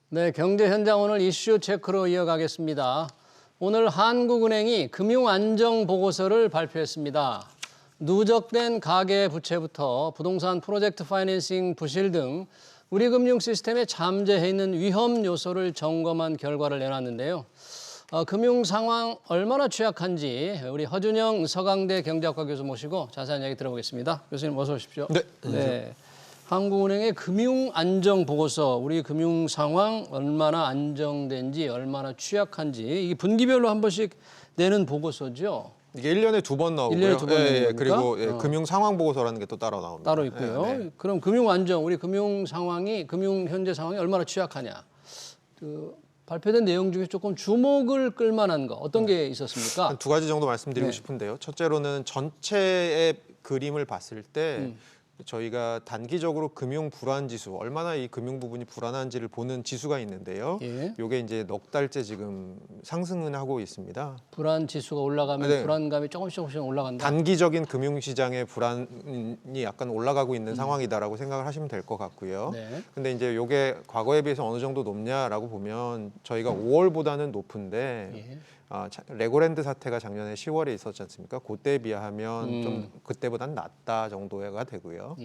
네, 경제 현장 오늘 이슈 체크로 이어가겠습니다. 오늘 한국은행이 금융안정보고서를 발표했습니다. 누적된 가계부채부터 부동산 프로젝트 파이낸싱 부실 등 우리 금융 시스템에 잠재해 있는 위험 요소를 점검한 결과를 내놨는데요. 금융 상황 얼마나 취약한지 우리 허준영 서강대 경제학과 교수 모시고 자세한 이야기 들어보겠습니다. 교수님 어서 오십시오. 네. 한국은행의 금융안정보고서, 우리 금융 상황 얼마나 안정된지, 얼마나 취약한지 이게 분기별로 한 번씩 내는 보고서죠. 이게 1년에 2번 나오고요. 1년에 2번 내는 겁니까? 그리고 금융 상황 보고서라는 게 또 따로 나옵니다. 따로 있고요. 그럼 금융 안정, 우리 금융 상황이, 금융 현재 상황이 얼마나 취약하냐. 발표된 내용 중에 조금 주목을 끌만한 거 어떤 게 있었습니까? 한 2가지 정도 말씀드리고 싶은데요. 첫째로는 전체의 그림을 봤을 때 저희가 단기적으로 금융 불안 지수, 얼마나 이 금융 부분이 불안한지를 보는 지수가 있는데요. 이게 이제 넉 달째 지금 상승은 하고 있습니다. 불안 지수가 올라가면 불안감이 조금씩 올라간다. 단기적인 금융 시장의 불안이 약간 올라가고 있는 상황이다라고 생각을 하시면 될 것 같고요. 근데 이제 이게 과거에 비해서 어느 정도 높냐라고 보면 저희가 5월보다는 높은데 레고랜드 사태가 작년에 10월에 있었지 않습니까? 그때에 비하면 좀 그때보다는 낮다 정도가 되고요.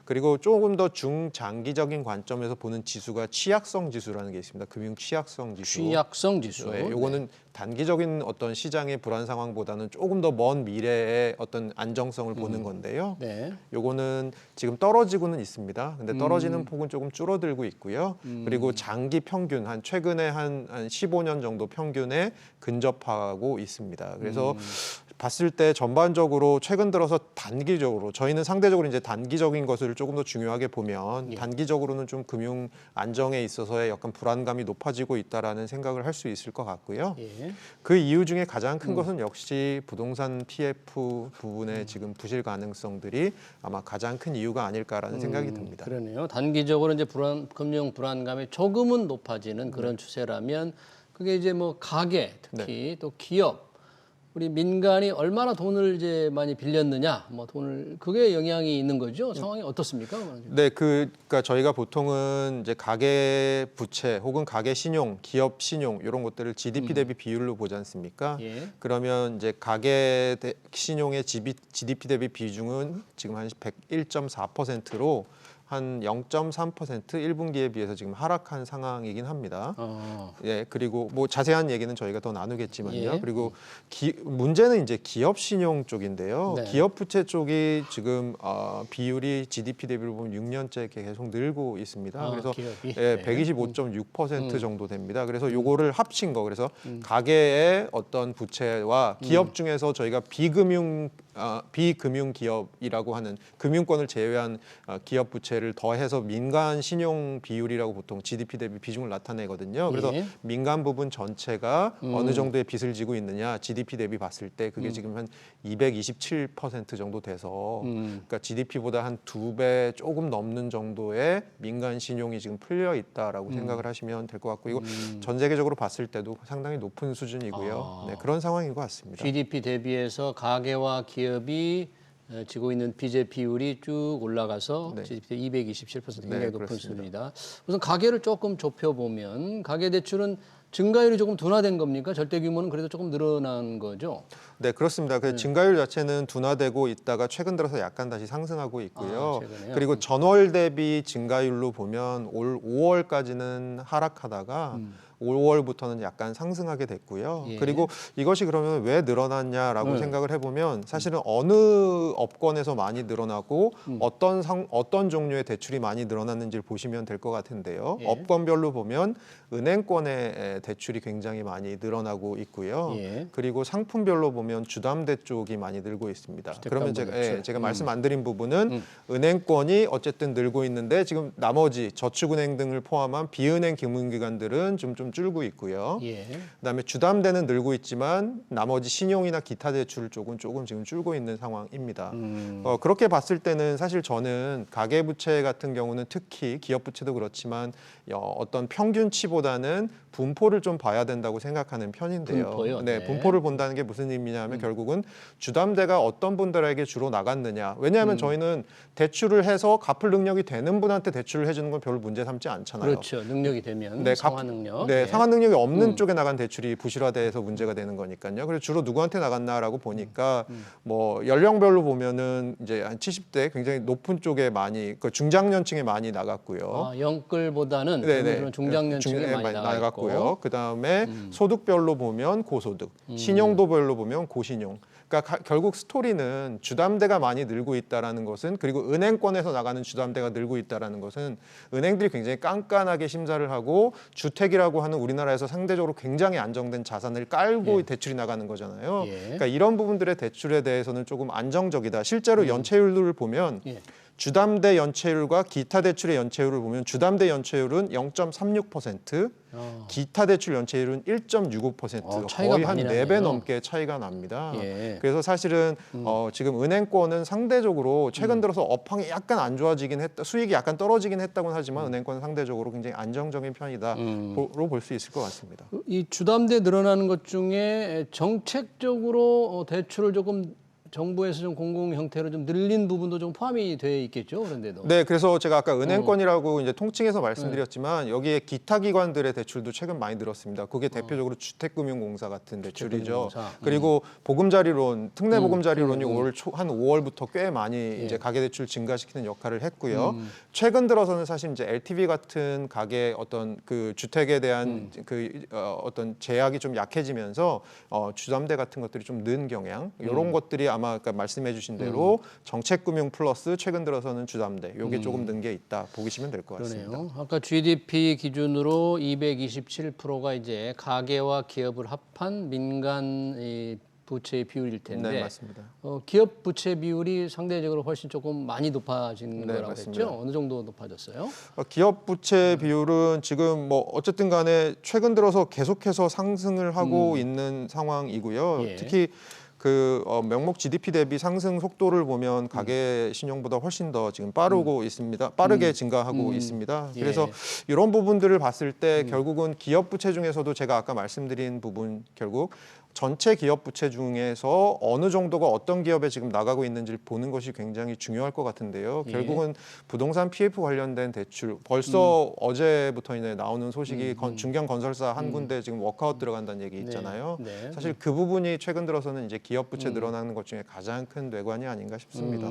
그리고 조금 더 중장기적인 관점에서 보는 지수가 취약성 지수라는 게 있습니다. 금융 취약성 지수. 취약성 지수. 요거는 단기적인 어떤 시장의 불안 상황보다는 조금 더 먼 미래의 어떤 안정성을 보는 건데요. 요거는 지금 떨어지고는 있습니다. 근데 떨어지는 폭은 조금 줄어들고 있고요. 그리고 장기 평균 최근에 한 15년 정도 평균에 근접하고 있습니다. 그래서 봤을 때 전반적으로 최근 들어서 단기적으로 저희는 상대적으로 이제 단기적인 것을 조금 더 중요하게 보면 단기적으로는 좀 금융 안정에 있어서의 약간 불안감이 높아지고 있다라는 생각을 할 수 있을 것 같고요. 그 이유 중에 가장 큰 것은 역시 부동산 PF 부분의 지금 부실 가능성들이 아마 가장 큰 이유가 아닐까라는 생각이 듭니다. 그러네요. 단기적으로 이제 금융 불안감이 조금은 높아지는 그런 추세라면 그게 이제 뭐 가계 특히 또 기업 우리 민간이 얼마나 돈을 이제 많이 빌렸느냐, 뭐 돈을 그게 영향이 있는 거죠. 상황이 어떻습니까? 네, 그러니까 저희가 보통은 이제 가계 부채 혹은 가계 신용, 기업 신용 이런 것들을 GDP 대비 비율로 보지 않습니까? 그러면 이제 가계 신용의 GDP 대비 비중은 지금 한 101.4%로 한 0.3% 1분기에 비해서 지금 하락한 상황이긴 합니다. 그리고 뭐 자세한 얘기는 저희가 더 나누겠지만요. 그리고 문제는 이제 기업 신용 쪽인데요. 기업 부채 쪽이 지금 비율이 GDP 대비로 보면 6년째 계속 늘고 있습니다. 그래서 125.6% 정도 됩니다. 그래서 요거를 합친 거 그래서 가계의 어떤 부채와 기업 중에서 저희가 비금융 기업이라고 하는 금융권을 제외한 기업 부채를 더해서 민간 신용 비율이라고 보통 GDP 대비 비중을 나타내거든요. 그래서 민간 부분 전체가 어느 정도의 빚을 지고 있느냐 GDP 대비 봤을 때 그게 지금 한 227% 정도 돼서 그러니까 GDP보다 한 2배 조금 넘는 정도의 민간 신용이 지금 풀려 있다라고 생각을 하시면 될 것 같고 이거 전 세계적으로 봤을 때도 상당히 높은 수준이고요. 그런 상황인 것 같습니다. GDP 대비해서 가계와 기업이 지고 있는 빚의 비율이 쭉 올라가서 GDP 227% 굉장히 높은 수준이다. 우선 가계를 조금 좁혀보면 가계 대출은 증가율이 조금 둔화된 겁니까? 절대 규모는 그래도 조금 늘어난 거죠? 네, 그렇습니다. 그 증가율 자체는 둔화되고 있다가 최근 들어서 약간 다시 상승하고 있고요. 그리고 전월 대비 증가율로 보면 올 5월까지는 하락하다가 5월부터는 약간 상승하게 됐고요. 그리고 이것이 그러면 왜 늘어났냐라고 생각을 해보면 사실은 어느 업권에서 많이 늘어나고 어떤 종류의 대출이 많이 늘어났는지를 보시면 될 것 같은데요. 업권별로 보면 은행권의 대출이 굉장히 많이 늘어나고 있고요. 그리고 상품별로 보면 주담대 쪽이 많이 늘고 있습니다. 그러면 제가 말씀 안 드린 부분은 은행권이 어쨌든 늘고 있는데 지금 나머지 저축은행 등을 포함한 비은행 금융기관들은 좀 줄고 있고요. 그다음에 주담대는 늘고 있지만 나머지 신용이나 기타 대출 쪽은 조금 지금 줄고 있는 상황입니다. 그렇게 봤을 때는 사실 저는 가계부채 같은 경우는 특히 기업부채도 그렇지만 어떤 평균치보다는 분포를 분포를 좀 봐야 된다고 생각하는 편인데요. 분포요? 네, 네. 분포를 본다는 게 무슨 의미냐면 결국은 주담대가 어떤 분들에게 주로 나갔느냐. 왜냐하면 저희는 대출을 해서 갚을 능력이 되는 분한테 대출을 해주는 건 별 문제 삼지 않잖아요. 그렇죠. 능력이 되면 네, 상환 능력. 네, 예. 상환 능력이 없는 쪽에 나간 대출이 부실화돼서 문제가 되는 거니까요. 그래서 주로 누구한테 나갔나라고 보니까 뭐 연령별로 보면은 이제 한 70대 굉장히 높은 쪽에 많이 그 중장년층에 많이 나갔고요. 아, 영끌보다는 네네. 중장년층에 많이 나갔고요. 그 다음에 소득별로 보면 고소득, 신용도별로 보면 고신용. 그러니까 결국 스토리는 주담대가 많이 늘고 있다라는 것은 그리고 은행권에서 나가는 주담대가 늘고 있다라는 것은 은행들이 굉장히 깐깐하게 심사를 하고 주택이라고 하는 우리나라에서 상대적으로 굉장히 안정된 자산을 깔고 대출이 나가는 거잖아요. 예. 그러니까 이런 부분들의 대출에 대해서는 조금 안정적이다. 실제로 연체율을 보면 예. 주담대 연체율과 기타 대출의 연체율을 보면 주담대 연체율은 0.36%, 기타 대출 연체율은 1.65%, 차이가 거의 한 많이 4배 나네요. 넘게 차이가 납니다. 예. 그래서 사실은 지금 은행권은 상대적으로 최근 들어서 업황이 약간 안 좋아지긴 했다, 수익이 약간 떨어지긴 했다고는 하지만 은행권은 상대적으로 굉장히 안정적인 편이다로 볼 수 있을 것 같습니다. 이 주담대 늘어나는 것 중에 정책적으로 대출을 조금 정부에서 좀 공공 형태로 좀 늘린 부분도 좀 포함이 돼 있겠죠, 그런데도. 네, 그래서 제가 아까 은행권이라고 이제 통칭해서 말씀드렸지만 여기에 기타 기관들의 대출도 최근 많이 늘었습니다. 그게 대표적으로 주택금융공사 같은 대출이죠. 주택금융공사. 그리고 보금자리론, 특례 보금자리론이 올 초 한 5월부터 꽤 많이 이제 가계대출 증가시키는 역할을 했고요. 최근 들어서는 사실 이제 LTV 같은 가계 어떤 그 주택에 대한 어떤 제약이 좀 약해지면서 주담대 같은 것들이 좀 는 경향 이런 것들이 아마 아까 말씀해주신 대로 정책금융 플러스 최근 들어서는 주담대 요게 조금 는 게 있다 보시면 될 것 같습니다. 그러네요. 아까 GDP 기준으로 227%가 이제 가계와 기업을 합한 민간 이 부채의 비율일 텐데, 네, 맞습니다. 기업 부채 비율이 상대적으로 훨씬 조금 많이 높아진 네, 거라고 맞습니다. 했죠. 어느 정도 높아졌어요? 기업 부채 비율은 지금 뭐 어쨌든 간에 최근 들어서 계속해서 상승을 하고 있는 상황이고요. 예. 특히 명목 GDP 대비 상승 속도를 보면 가계 신용보다 훨씬 더 지금 빠르고 있습니다. 빠르게 증가하고 있습니다. 예. 그래서 이런 부분들을 봤을 때 결국은 기업 부채 중에서도 제가 아까 말씀드린 부분 결국 전체 기업 부채 중에서 어느 정도가 어떤 기업에 지금 나가고 있는지를 보는 것이 굉장히 중요할 것 같은데요. 예. 결국은 부동산 PF 관련된 대출 벌써 어제부터 이제 나오는 소식이 중견 건설사 한 군데 지금 워크아웃 들어간다는 얘기 있잖아요. 네. 사실 그 부분이 최근 들어서는 이제 기업 부채 늘어나는 것 중에 가장 큰 뇌관이 아닌가 싶습니다.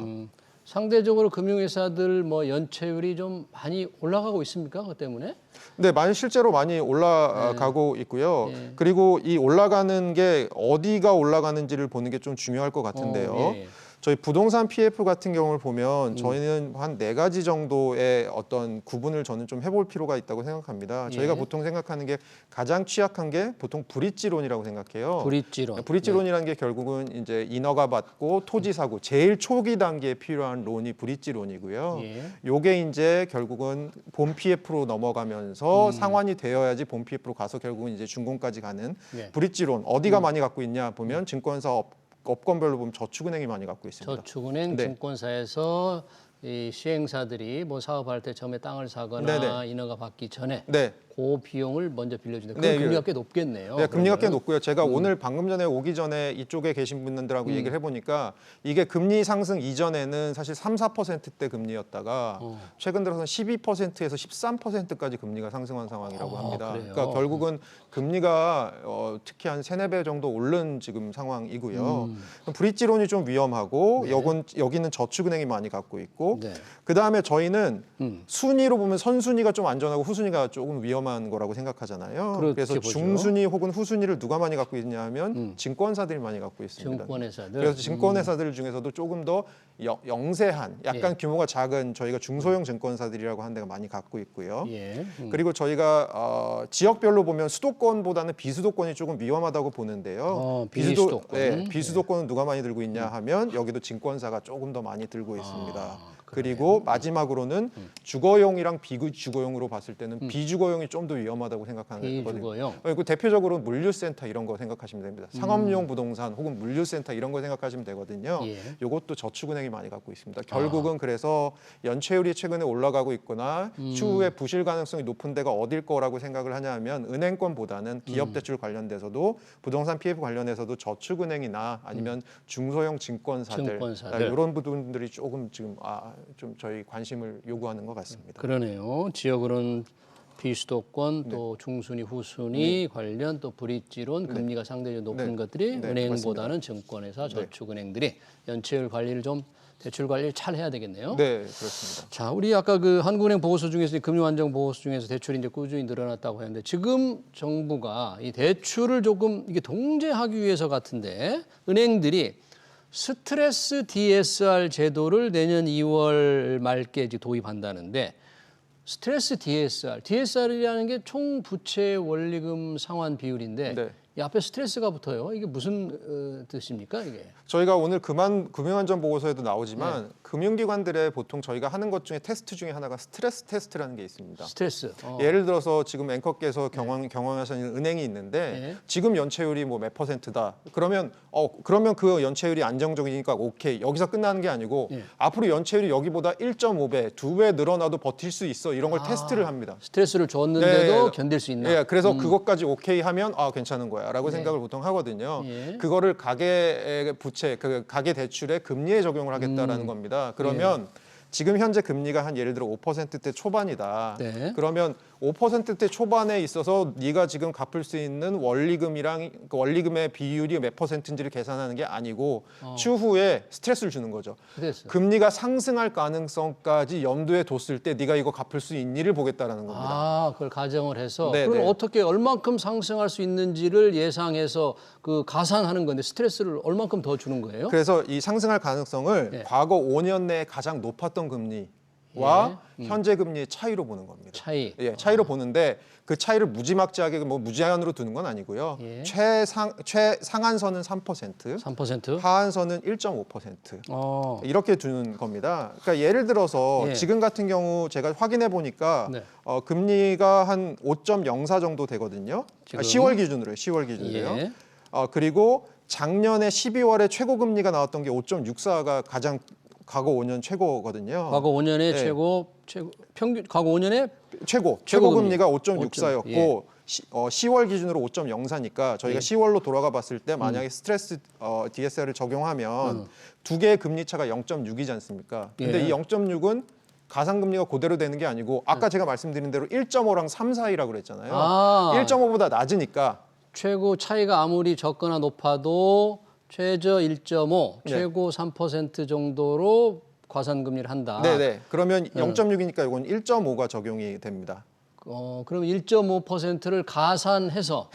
상대적으로 금융회사들 뭐 연체율이 좀 많이 올라가고 있습니까? 그것 때문에? 네, 실제로 많이 올라가고 있고요. 예. 그리고 이 올라가는 게 어디가 올라가는지를 보는 게 좀 중요할 것 같은데요. 예. 저희 부동산 PF 같은 경우를 보면 저희는 한 4가지 정도의 어떤 구분을 저는 좀 해볼 필요가 있다고 생각합니다. 저희가 예. 보통 생각하는 게 가장 취약한 게 보통 브릿지론이라고 생각해요. 브릿지론. 브릿지론이라는 게 결국은 이제 인허가 받고 토지 사고 제일 초기 단계에 필요한 론이 브릿지론이고요. 예. 요게 이제 결국은 본 PF로 넘어가면서 상환이 되어야지 본 PF로 가서 결국은 이제 준공까지 가는 예. 브릿지론 어디가 많이 갖고 있냐 보면 증권사 업권별로 보면 저축은행이 많이 갖고 있습니다. 저축은행, 네. 증권사에서 이 시행사들이 뭐 사업할 때 처음에 땅을 사거나 네네. 인허가 받기 전에 네. 그 비용을 먼저 빌려준다. 네, 그 금리가 꽤 높겠네요. 네, 금리가 꽤 그러면. 높고요. 제가 오늘 방금 전에 오기 전에 이쪽에 계신 분들하고 얘기를 해보니까 이게 금리 상승 이전에는 사실 3, 4%대 금리였다가 최근 들어서는 12%에서 13%까지 금리가 상승한 상황이라고 합니다. 그래요? 그러니까 결국은 금리가 특히 한 3, 4배 정도 오른 지금 상황이고요. 브릿지론이 좀 위험하고 여기는 저축은행이 많이 갖고 있고 네. 그다음에 저희는 순위로 보면 선순위가 좀 안전하고 후순위가 조금 위험한 거라고 생각하잖아요. 그렇게 그래서 보죠. 중순위 혹은 후순위를 누가 많이 갖고 있냐 하면 증권사들이 많이 갖고 있습니다. 증권회사들. 그래서 증권회사들 중에서도 조금 더 영세한 약간 규모가 작은 저희가 중소형 증권사들이라고 하는 데가 많이 갖고 있고요. 예. 그리고 저희가 지역별로 보면 수도권보다는 비수도권이 조금 위험하다고 보는데요. 비수도권. 비수도권은 누가 많이 들고 있냐 하면 여기도 증권사가 조금 더 많이 들고 있습니다. 그리고 마지막으로는 주거용이랑 비주거용으로 봤을 때는 비주거용이 좀 더 위험하다고 생각하는 거거든요. 비주거용. 그리고 대표적으로 물류센터 이런 거 생각하시면 됩니다. 상업용 부동산 혹은 물류센터 이런 거 생각하시면 되거든요. 예. 이것도 저축은행이 많이 갖고 있습니다. 결국은 그래서 연체율이 최근에 올라가고 있거나 추후에 부실 가능성이 높은 데가 어딜 거라고 생각을 하냐면 은행권보다는 기업대출 관련돼서도 부동산 PF 관련해서도 저축은행이나 아니면 중소형 증권사들 이런 부분들이 조금 지금 좀 저희 관심을 요구하는 것 같습니다. 그러네요. 지역으로는 비수도권 또 중순위 후순위 관련 또 브릿지론 금리가 상대적으로 높은 것들이 은행보다는 증권회사 저축은행들이 연체율 관리를 좀 대출 관리를 잘 해야 되겠네요. 네, 그렇습니다. 자, 우리 아까 그 한국은행 보고서 중에서 금융안정 보고서 중에서 대출이 이제 꾸준히 늘어났다고 했는데 지금 정부가 이 대출을 조금 이게 동제하기 위해서 같은데 은행들이 스트레스 DSR 제도를 내년 2월 말께 이제 도입한다는데 스트레스 DSR이라는 게 총 부채 원리금 상환 비율인데 네. 이 앞에 스트레스가 붙어요. 이게 무슨 뜻입니까, 이게? 저희가 오늘 금융안전 보고서에도 나오지만 금융기관들의 보통 저희가 하는 것 중에 테스트 중에 하나가 스트레스 테스트라는 게 있습니다. 스트레스. 예를 들어서 지금 앵커께서 경영하시는 은행이 있는데 지금 연체율이 뭐 몇 %다. 그러면 그 연체율이 안정적이니까 오케이. 여기서 끝나는 게 아니고 앞으로 연체율이 여기보다 1.5배, 2배 늘어나도 버틸 수 있어. 이런 걸 테스트를 합니다. 스트레스를 줬는데도 견딜 수 있나? 예, 그래서 그것까지 오케이 하면 괜찮은 거야라고 생각을 보통 하거든요. 그거를 가계 부채, 그 가계 대출의 금리에 적용을 하겠다라는 겁니다. 그러면 지금 현재 금리가 한 예를 들어 5%대 초반이다. 네. 그러면 5%대 초반에 있어서 네가 지금 갚을 수 있는 원리금이랑 그 원리금의 비율이 몇 %인지를 계산하는 게 아니고 추후에 스트레스를 주는 거죠. 스트레스. 금리가 상승할 가능성까지 염두에 뒀을 때 네가 이거 갚을 수 있니를 보겠다라는 겁니다. 그걸 가정을 해서 네, 그걸 네. 어떻게 얼만큼 상승할 수 있는지를 예상해서 그 가산하는 건데 스트레스를 얼만큼 더 주는 거예요? 그래서 이 상승할 가능성을 과거 5년 내에 가장 높았던 금리와 현재 금리의 차이로 보는 겁니다. 차이로 보는데 그 차이를 무지막지하게 뭐 무제한으로 두는 건 아니고요. 최상한선은 3%, 하한선은 1.5% 이렇게 두는 겁니다. 그러니까 예를 들어서 지금 같은 경우 제가 확인해 보니까 금리가 한 5.04 정도 되거든요. 10월 기준으로요. 10월 기준으로요. 그리고 작년에 12월에 최고 금리가 나왔던 게 5.64가 가장 과거 5년 최고거든요. 과거 5년의 최고 평균 과거 5년의 최고 금리가 5.64였고 10월 기준으로 5.04니까 저희가 10월로 돌아가 봤을 때 만약에 스트레스 DSR을 적용하면 두 개의 금리 차가 0.6이지 않습니까? 근데 이 0.6은 가상금리가 그대로 되는 게 아니고 아까 제가 말씀드린 대로 1.5랑 3 사이라고 그랬잖아요. 1.5보다 낮으니까 최고 차이가 아무리 적거나 높아도 최저 1.5, 최고 3% 정도로 과산금리를 한다. 네네. 그러면 0.6이니까 이건 1.5가 적용이 됩니다. 그럼 1.5%를 가산해서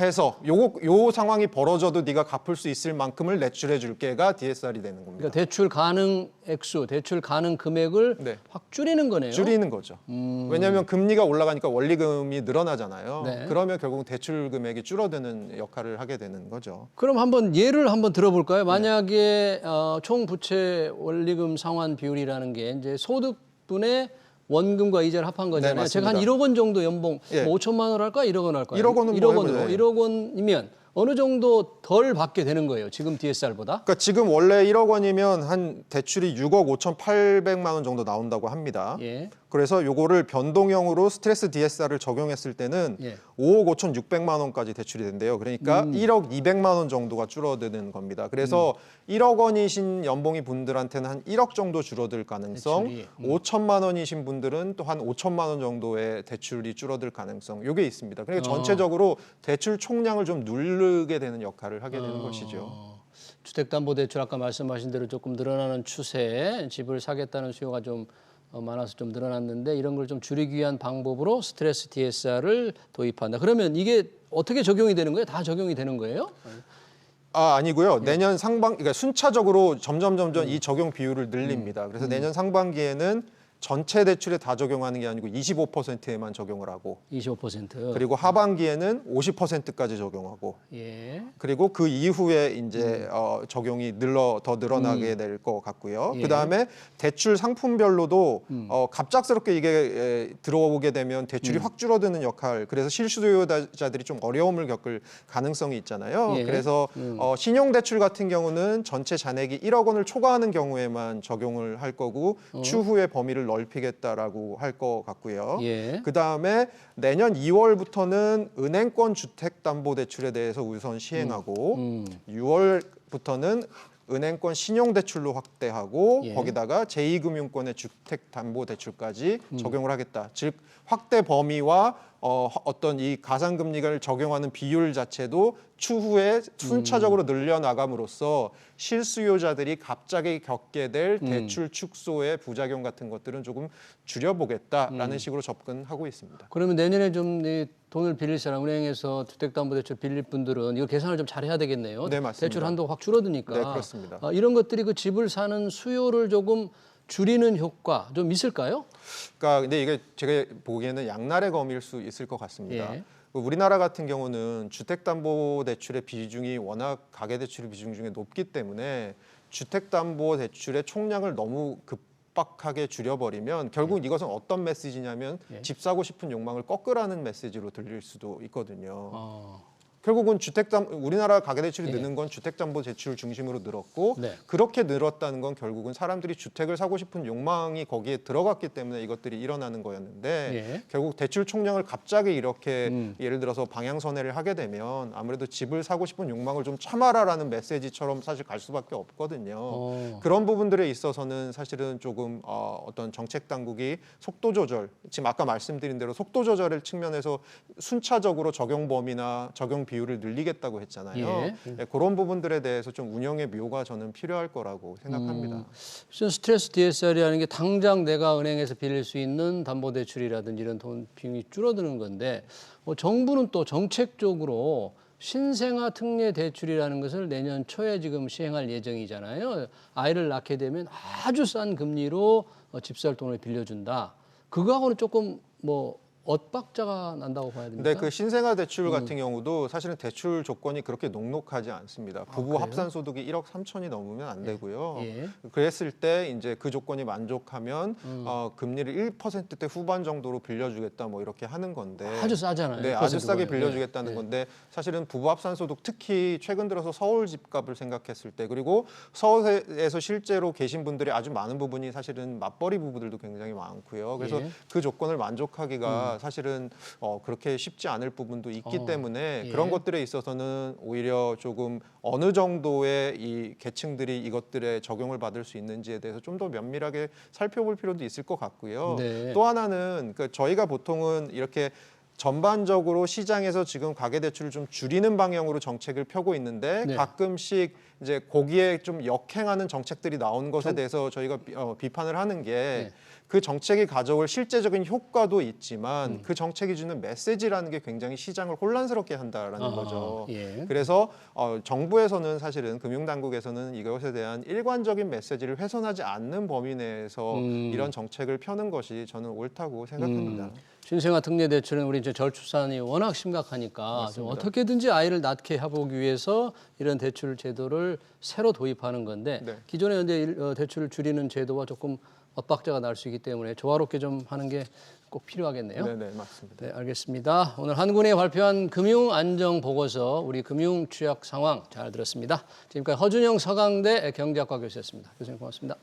요 상황이 벌어져도 네가 갚을 수 있을 만큼을 내출해 줄게가 DSR이 되는 겁니다. 그러니까 대출 가능 액수, 대출 가능 금액을 확 줄이는 거네요. 줄이는 거죠. 왜냐하면 금리가 올라가니까 원리금이 늘어나잖아요. 그러면 결국 대출 금액이 줄어드는 역할을 하게 되는 거죠. 그럼 한번 예를 한번 들어볼까요? 만약에 총 부채 원리금 상환 비율이라는 게 이제 소득분의 원금과 이자를 합한 거잖아요. 제가 한 1억 원 정도 연봉, 뭐 5천만 원 할까요? 1억 원 할까요? 1억 원은 1억 원으로. 1억 원이면 어느 정도 덜 받게 되는 거예요. 지금 DSR보다. 그러니까 지금 원래 1억 원이면 한 대출이 6억 5,800만 원 정도 나온다고 합니다. 그래서 요거를 변동형으로 스트레스 DSR을 적용했을 때는 5억 5,600만 원까지 대출이 된대요. 그러니까 1억 200만 원 정도가 줄어드는 겁니다. 그래서 1억 원이신 연봉이 분들한테는 한 1억 정도 줄어들 가능성, 5천만 원이신 분들은 또 한 5천만 원 정도의 대출이 줄어들 가능성, 요게 있습니다. 그러니까 전체적으로 대출 총량을 좀 누르게 되는 역할을 하게 되는 것이죠. 주택담보대출 아까 말씀하신 대로 조금 늘어나는 추세, 집을 사겠다는 수요가 좀 많아서 좀 늘어났는데 이런 걸 좀 줄이기 위한 방법으로 스트레스 DSR을 도입한다. 그러면 이게 어떻게 적용이 되는 거예요? 다 적용이 되는 거예요? 아니고요. 내년 상반, 그러니까 순차적으로 점점 이 적용 비율을 늘립니다. 그래서 내년 상반기에는 전체 대출에 다 적용하는 게 아니고 25%에만 적용을 하고 25%. 그리고 하반기에는 50%까지 적용하고 예. 그리고 그 이후에 이제 적용이 더 늘어나게 될 것 같고요. 예. 그다음에 대출 상품별로도 갑작스럽게 이게 들어오게 되면 대출이 확 줄어드는 역할, 그래서 실수요자들이 좀 어려움을 겪을 가능성이 있잖아요. 예. 그래서 신용대출 같은 경우는 전체 잔액이 1억 원을 초과하는 경우에만 적용을 할 거고 추후에 범위를 넓히겠다라고 할 것 같고요. 예. 그다음에 내년 2월부터는 은행권 주택담보대출에 대해서 우선 시행하고 6월부터는 은행권 신용대출로 확대하고 예. 거기다가 제2금융권의 주택담보대출까지 적용을 하겠다. 즉 확대 범위와 어떤 이 가상금리를 적용하는 비율 자체도 추후에 순차적으로 늘려나감으로써 실수요자들이 갑자기 겪게 될 대출 축소의 부작용 같은 것들은 조금 줄여보겠다라는 식으로 접근하고 있습니다. 그러면 내년에 좀 이 돈을 빌릴 사람, 은행에서 주택담보대출 빌릴 분들은 이거 계산을 좀 잘해야 되겠네요. 네, 맞습니다. 대출 한도가 확 줄어드니까. 네, 그렇습니다. 이런 것들이 그 집을 사는 수요를 조금 줄이는 효과 좀 있을까요? 그러니까 근데 이게 제가 보기에는 양날의 검일 수 있을 것 같습니다. 예. 우리나라 같은 경우는 주택담보대출의 비중이 워낙 가계대출의 비중 중에 높기 때문에 주택담보대출의 총량을 너무 급박하게 줄여버리면 결국 이것은 어떤 메시지냐면 집 사고 싶은 욕망을 꺾으라는 메시지로 들릴 수도 있거든요. 결국은 우리나라 가계대출이 느는 건 주택담보대출 중심으로 늘었고 네. 그렇게 늘었다는 건 결국은 사람들이 주택을 사고 싶은 욕망이 거기에 들어갔기 때문에 이것들이 일어나는 거였는데 결국 대출 총량을 갑자기 이렇게 예를 들어서 방향선회를 하게 되면 아무래도 집을 사고 싶은 욕망을 좀 참아라라는 메시지처럼 사실 갈 수밖에 없거든요. 그런 부분들에 있어서는 사실은 조금 어떤 정책 당국이 속도 조절, 지금 아까 말씀드린 대로 속도 조절의 측면에서 순차적으로 적용 범위나 적용 비율을 늘리겠다고 했잖아요. 네, 그런 부분들에 대해서 좀 운영의 묘가 저는 필요할 거라고 생각합니다. 스트레스 DSR이라는 게 당장 내가 은행에서 빌릴 수 있는 담보대출이라든지 이런 돈 비용이 줄어드는 건데 정부는 또 정책적으로 신생아 특례 대출이라는 것을 내년 초에 지금 시행할 예정이잖아요. 아이를 낳게 되면 아주 싼 금리로 집 살 돈을 빌려준다. 그거하고는 조금 엇박자가 난다고 봐야 됩니까? 네, 그 신생아 대출 같은 경우도 사실은 대출 조건이 그렇게 녹록하지 않습니다. 부부 합산 소득이 1억 3천이 넘으면 안 되고요. 그랬을 때 이제 그 조건이 만족하면 금리를 1%대 후반 정도로 빌려주겠다 뭐 이렇게 하는 건데 아주 싸잖아요. 네, 아주 싸게 빌려주겠다는 건데 사실은 부부 합산 소득 특히 최근 들어서 서울 집값을 생각했을 때 그리고 서울에서 실제로 계신 분들이 아주 많은 부분이 사실은 맞벌이 부부들도 굉장히 많고요. 그래서 그 조건을 만족하기가 사실은 그렇게 쉽지 않을 부분도 있기 때문에 그런 것들에 있어서는 오히려 조금 어느 정도의 이 계층들이 이것들에 적용을 받을 수 있는지에 대해서 좀 더 면밀하게 살펴볼 필요도 있을 것 같고요. 네. 또 하나는 저희가 보통은 이렇게 전반적으로 시장에서 지금 가계대출을 좀 줄이는 방향으로 정책을 펴고 있는데 가끔씩 이제 거기에 좀 역행하는 정책들이 나온 것에 대해서 저희가 비판을 하는 게 그 정책이 가져올 실제적인 효과도 있지만 그 정책이 주는 메시지라는 게 굉장히 시장을 혼란스럽게 한다라는 거죠. 그래서 정부에서는 사실은 금융당국에서는 이것에 대한 일관적인 메시지를 훼손하지 않는 범위 내에서 이런 정책을 펴는 것이 저는 옳다고 생각합니다. 신생아 특례 대출은 우리 이제 저출산이 워낙 심각하니까 좀 어떻게든지 아이를 낳게 해보기 위해서 이런 대출 제도를 새로 도입하는 건데 기존의 현재 대출을 줄이는 제도와 조금 엇박자가 날 수 있기 때문에 조화롭게 좀 하는 게 꼭 필요하겠네요. 네, 맞습니다. 네, 알겠습니다. 오늘 한국은행이 발표한 금융 안정 보고서 우리 금융 취약 상황 잘 들었습니다. 지금까지 허준영 서강대 경제학과 교수였습니다. 교수님 고맙습니다.